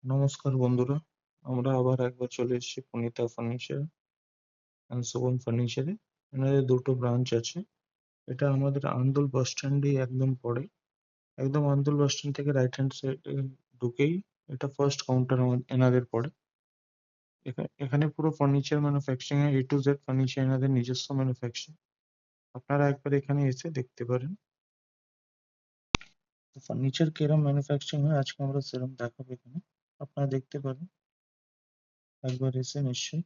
নমস্কার বন্ধুরা, আমরা আবার একবার চলে এসেছি পুনিতা ফার্নিচার অ্যান্ড শোভন ফার্নিচারে। এনাদের দুটো ব্রাঞ্চ আছে। এটা আমাদের আন্দুল বাস স্ট্যান্ডে একদম পরে, একদম আন্দুল বাস স্ট্যান্ড থেকে রাইট হ্যান্ড সাইডে ঢুকেই এটা ফার্স্ট কাউন্টার এনাদের পড়ে। এখানে পুরো furniture manufacturing A to Z furniture এনাদের নিজস্ব ম্যানুফ্যাকচারিং। আপনারা একবার এখানে এসে দেখতে পারেন ফার্নিচার কিরম ম্যানুফ্যাকচারিং হয়, আজকে আমরা সেরকম দেখাবো এখানে। আপনারা দেখতে পারেন একবার এসে নিশ্চয়ই।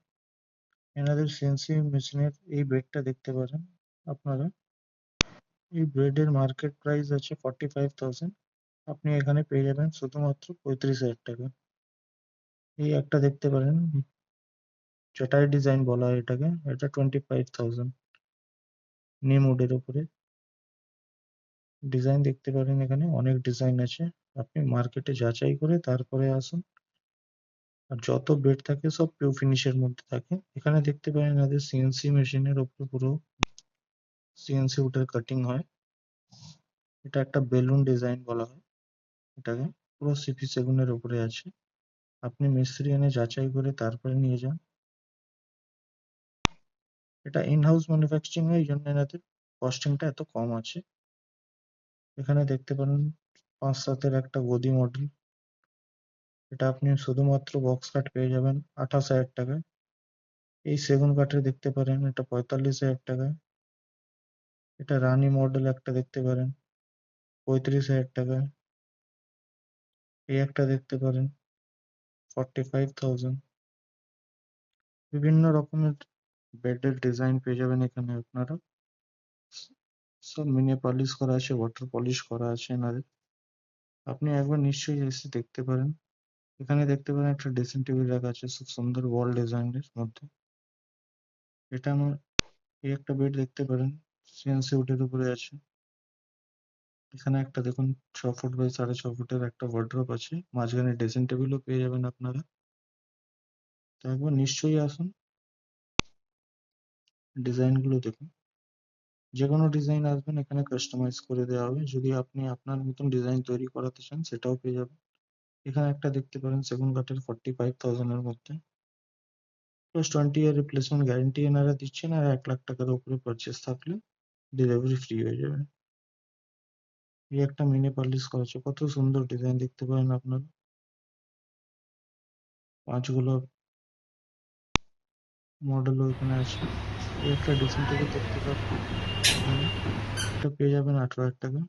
এনাদের সিএনসি মেশিনের এই বেডটা দেখতে পারেন আপনারা। এই বেডের মার্কেট প্রাইস আছে 45,000, আপনি এখানে পেয়ে যাবেন শুধুমাত্র 35,000 টাকা। এই একটা দেখতে পারেন, চটাই ডিজাইন বলা হয় এটাকে, এটা 25,000 নিম উডের উপরে। ডিজাইন দেখতে পারেন, এখানে অনেক ডিজাইন আছে, আপনি মার্কেটে যাচাই করে তারপরে আসুন। আর যত বেড থাকে সব পিউ ফিনিশের মধ্যে থাকে। এখানে দেখতে পারেন এনাদের সিএনসি মেশিনের উপরে পুরো সিএনসি উডের কাটিং হয়। এটা একটা বেলুন ডিজাইন বলা হয় এটাকে, পুরো সিপি সেগুনের উপরে আছে। আপনি মিস্ত্রি এনে যাচাই করে তারপরে নিয়ে যান। এটা ইন হাউস ম্যানুফ্যাকচারিং হয়, এই জন্য এনাদের কস্টিংটা এত কম আছে। এখানে দেখতে পারেন 5-7 একটা গদি মডেল। এটা আপনি শুধুমাত্র বক্স কাঠ পেয়ে যাবেন 28,000 টাকায়। এই সেগুন কাঠের দেখতে পারেন, এটা 45,000 টাকায়। এটা রানী মডেল একটা দেখতে পারেন 35,000 টাকায়। এই একটা দেখতে পারেন 45,000। বিভিন্ন রকমের বেডের ডিজাইন পেয়ে যাবেন এখানে আপনারা। সব মিনে পলিশ করা আছে, ওয়াটার পলিশ করা আছে এনাদের। আপনি একবার নিশ্চয়ই এসে দেখতে পারেন। এখানে দেখতে পারেন একটা ড্রেসিং টেবিল রাখা আছে খুব সুন্দর ওয়াল ডিজাইনের মধ্যে। এটা আমার এই একটা বেড দেখতে পারেন, সিএনসি উডের উপরে আছে। এখানে একটা দেখুন 6 ফুট বাই 6.5 ফুটের একটা ওয়ার্ড্রপ আছে, মাঝখানে ড্রেসিং টেবিলও পেয়ে যাবেন আপনারা। তো একবার নিশ্চয়ই আসুন, ডিজাইন গুলো দেখুন। যে কোনো ডিজাইন আসবেন এখানে কাস্টমাইজ করে দেওয়া হবে। যদি আপনি আপনার মতন ডিজাইন তৈরি করাতে চান সেটাও পেয়ে যাবেন। এখানে একটা দেখতে পারেন সেগুন কাঠের 45,000 এর মধ্যে, প্লাস 20 ইয়ার রিপ্লেসমেন্ট গ্যারেন্টি এনারা দিচ্ছেন। আর 1 লাখ টাকার উপরে পারচেস থাকলে ডেলিভারি ফ্রি হয়ে যাবে। এই একটা মিনি পার্লিশ করা আছে, কত সুন্দর ডিজাইন দেখতে পারেন আপনারা। 5 গুলো মডেলও এখানে আছে। এই একটা ড্রেসিং টেবিল দেখতে পারেন এখানে, এটা পেয়ে যাবেন 18,000 টাকা।